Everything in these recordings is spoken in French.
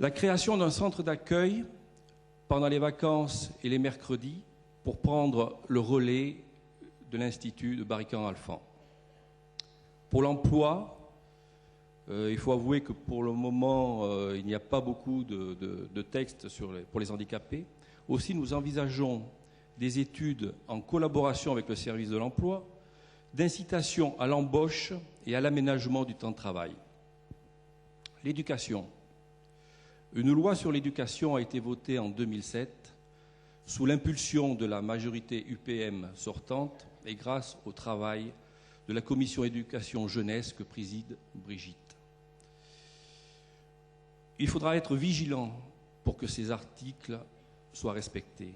La création d'un centre d'accueil pendant les vacances et les mercredis pour prendre le relais de l'Institut de Barrican-Alphand. Pour l'emploi, il faut avouer que pour le moment, il n'y a pas beaucoup de textes pour les handicapés. Aussi, nous envisageons des études en collaboration avec le service de l'emploi, d'incitation à l'embauche et à l'aménagement du temps de travail. L'éducation. Une loi sur l'éducation a été votée en 2007 sous l'impulsion de la majorité UPM sortante et grâce au travail de la commission éducation jeunesse que préside Brigitte. Il faudra être vigilant pour que ces articles soient respectés,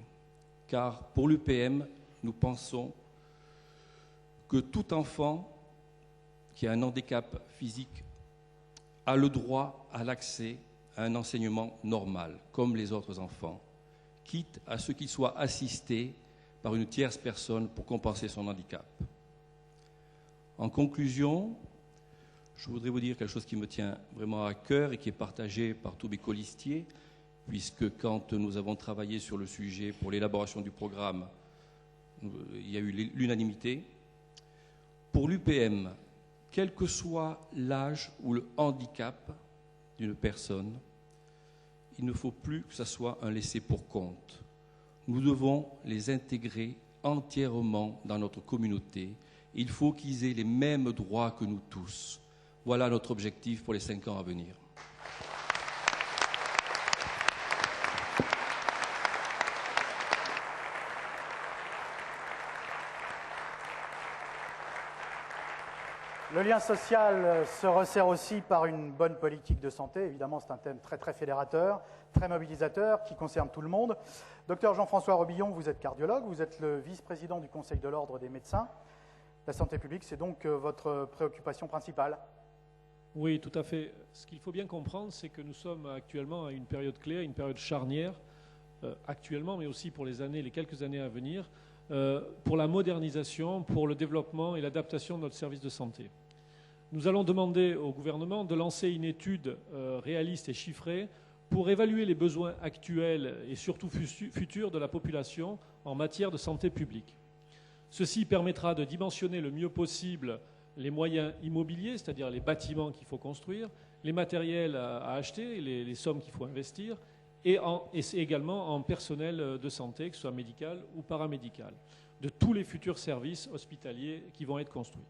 car pour l'UPM, nous pensons que tout enfant qui a un handicap physique a le droit à l'accès à un enseignement normal, comme les autres enfants, quitte à ce qu'il soit assisté par une tierce personne pour compenser son handicap. En conclusion, je voudrais vous dire quelque chose qui me tient vraiment à cœur et qui est partagé par tous mes colistiers, puisque quand nous avons travaillé sur le sujet pour l'élaboration du programme, il y a eu l'unanimité. Pour l'UPM, quel que soit l'âge ou le handicap d'une personne, il ne faut plus que ce soit un laissé pour compte. Nous devons les intégrer entièrement dans notre communauté. Il faut qu'ils aient les mêmes droits que nous tous. Voilà notre objectif pour les 5 ans à venir. Le lien social se resserre aussi par une bonne politique de santé. Évidemment, c'est un thème très, très fédérateur, très mobilisateur, qui concerne tout le monde. Docteur Jean-François Robillon, vous êtes cardiologue, vous êtes le vice-président du Conseil de l'Ordre des médecins. La santé publique, c'est donc votre préoccupation principale? Oui, tout à fait. Ce qu'il faut bien comprendre, c'est que nous sommes actuellement à une période clé, à une période charnière, actuellement, mais aussi pour les quelques années à venir, pour la modernisation, pour le développement et l'adaptation de notre service de santé. Nous allons demander au gouvernement de lancer une étude réaliste et chiffrée pour évaluer les besoins actuels et surtout futurs de la population en matière de santé publique. Ceci permettra de dimensionner le mieux possible les moyens immobiliers, c'est-à-dire les bâtiments qu'il faut construire, les matériels à acheter, les sommes qu'il faut investir, et également en personnel de santé, que ce soit médical ou paramédical, de tous les futurs services hospitaliers qui vont être construits.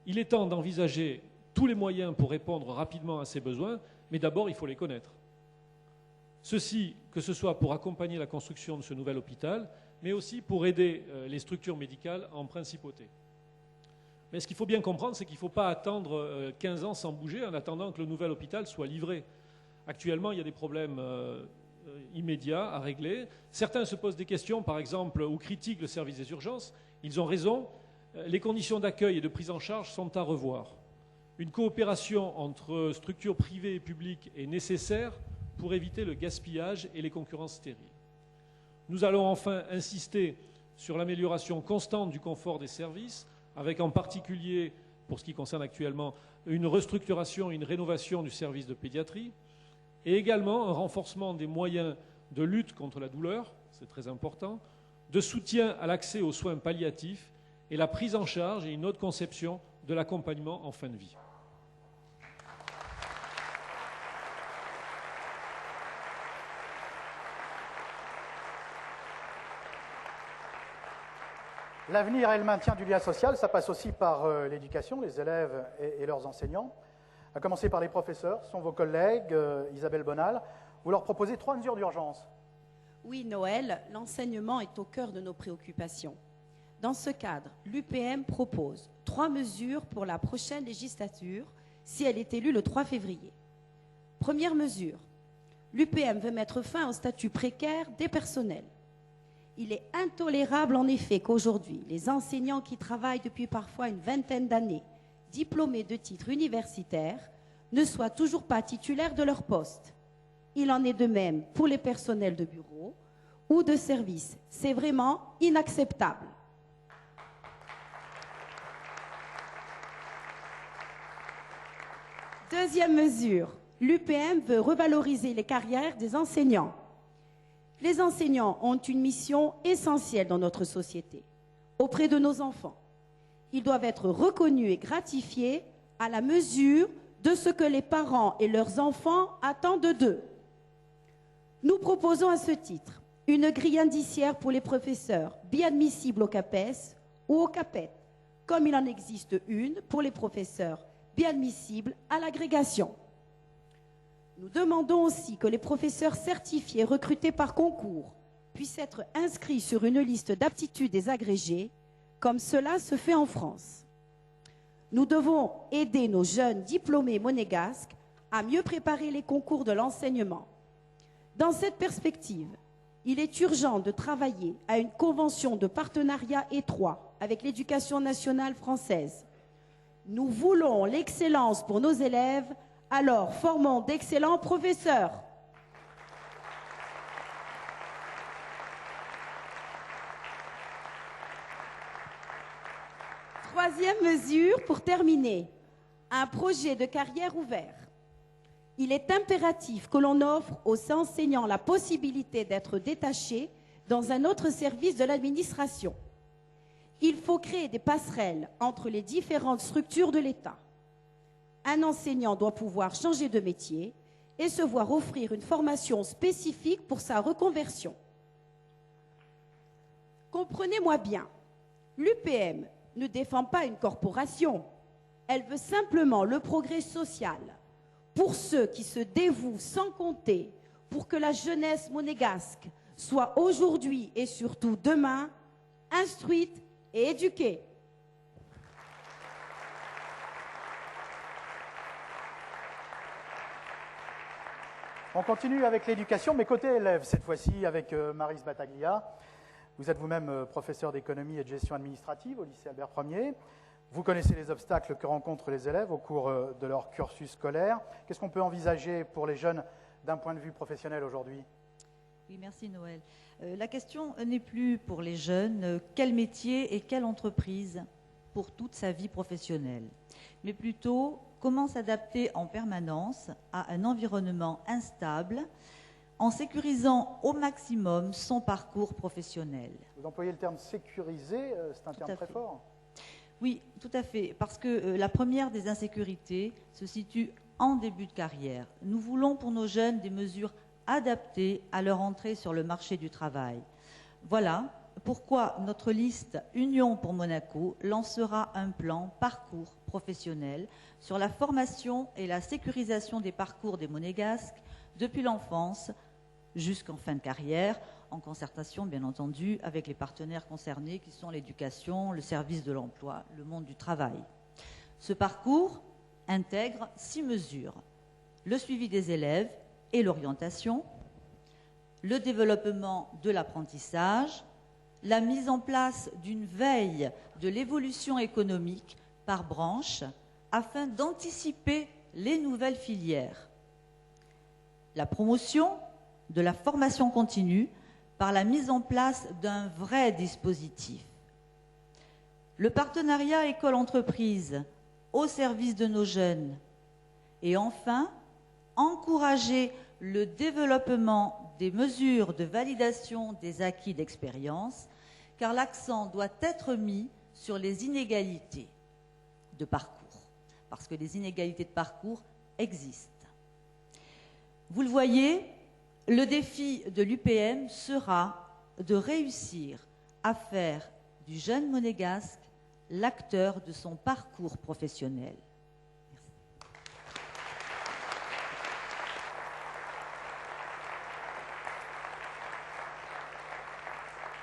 Il est temps d'envisager tous les moyens pour répondre rapidement à ces besoins, mais d'abord, il faut les connaître. Ceci, que ce soit pour accompagner la construction de ce nouvel hôpital, mais aussi pour aider les structures médicales en principauté. Mais ce qu'il faut bien comprendre, c'est qu'il ne faut pas attendre 15 ans sans bouger en attendant que le nouvel hôpital soit livré. Actuellement, il y a des problèmes immédiats à régler. Certains se posent des questions, par exemple, ou critiquent le service des urgences. Ils ont raison. Les conditions d'accueil et de prise en charge sont à revoir. Une coopération entre structures privées et publiques est nécessaire pour éviter le gaspillage et les concurrences stériles. Nous allons enfin insister sur l'amélioration constante du confort des services, avec en particulier, pour ce qui concerne actuellement, une restructuration et une rénovation du service de pédiatrie, et également un renforcement des moyens de lutte contre la douleur, c'est très important, de soutien à l'accès aux soins palliatifs et la prise en charge et une autre conception de l'accompagnement en fin de vie. L'avenir et le maintien du lien social, ça passe aussi par l'éducation, les élèves et leurs enseignants. À commencer par les professeurs, ce sont vos collègues, Isabelle Bonal. Vous leur proposez 3 mesures d'urgence. Oui, Noël, l'enseignement est au cœur de nos préoccupations. Dans ce cadre, l'UPM propose 3 mesures pour la prochaine législature, si elle est élue le 3 février. Première mesure, l'UPM veut mettre fin au statut précaire des personnels. Il est intolérable en effet qu'aujourd'hui, les enseignants qui travaillent depuis parfois une vingtaine d'années, diplômés de titres universitaires, ne soient toujours pas titulaires de leur poste. Il en est de même pour les personnels de bureau ou de service. C'est vraiment inacceptable. Deuxième mesure, l'UPM veut revaloriser les carrières des enseignants. Les enseignants ont une mission essentielle dans notre société, auprès de nos enfants. Ils doivent être reconnus et gratifiés à la mesure de ce que les parents et leurs enfants attendent d'eux. Nous proposons à ce titre une grille indiciaire pour les professeurs biadmissibles au CAPES ou au CAPET, comme il en existe une pour les professeurs biadmissibles à l'agrégation. Nous demandons aussi que les professeurs certifiés recrutés par concours puissent être inscrits sur une liste d'aptitudes des agrégés, comme cela se fait en France. Nous devons aider nos jeunes diplômés monégasques à mieux préparer les concours de l'enseignement. Dans cette perspective, il est urgent de travailler à une convention de partenariat étroit avec l'éducation nationale française. Nous voulons l'excellence pour nos élèves, alors formons d'excellents professeurs. Troisième mesure pour terminer, un projet de carrière ouvert. Il est impératif que l'on offre aux enseignants la possibilité d'être détachés dans un autre service de l'administration. Il faut créer des passerelles entre les différentes structures de l'État. Un enseignant doit pouvoir changer de métier et se voir offrir une formation spécifique pour sa reconversion. Comprenez-moi bien, l'UPM ne défend pas une corporation, elle veut simplement le progrès social pour ceux qui se dévouent sans compter pour que la jeunesse monégasque soit aujourd'hui et surtout demain instruite et éduquée. On continue avec l'éducation, mais côté élèves, cette fois-ci avec Maryse Battaglia. Vous êtes vous-même professeur d'économie et de gestion administrative au lycée Albert Ier. Vous connaissez les obstacles que rencontrent les élèves au cours de leur cursus scolaire. Qu'est-ce qu'on peut envisager pour les jeunes d'un point de vue professionnel aujourd'hui ? Oui, merci Noël. La question n'est plus pour les jeunes quel métier et quelle entreprise pour toute sa vie professionnelle, mais plutôt comment s'adapter en permanence à un environnement instable en sécurisant au maximum son parcours professionnel. Vous employez le terme sécurisé, c'est un terme très fort. Oui, tout à fait, parce que la première des insécurités se situe en début de carrière. Nous voulons pour nos jeunes des mesures adaptées à leur entrée sur le marché du travail. Voilà pourquoi notre liste Union pour Monaco lancera un plan parcours professionnel sur la formation et la sécurisation des parcours des Monégasques depuis l'enfance jusqu'en fin de carrière, en concertation bien entendu avec les partenaires concernés qui sont l'éducation, le service de l'emploi, le monde du travail. Ce parcours intègre 6 mesures: le suivi des élèves et l'orientation, le développement de l'apprentissage, la mise en place d'une veille de l'évolution économique par branche afin d'anticiper les nouvelles filières, la promotion de la formation continue par la mise en place d'un vrai dispositif, le partenariat école-entreprise au service de nos jeunes et enfin, encourager le développement des mesures de validation des acquis d'expérience, car l'accent doit être mis sur les inégalités de parcours, parce que les inégalités de parcours existent. Vous le voyez, le défi de l'UPM sera de réussir à faire du jeune monégasque l'acteur de son parcours professionnel.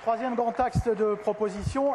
Troisième grand axe de proposition,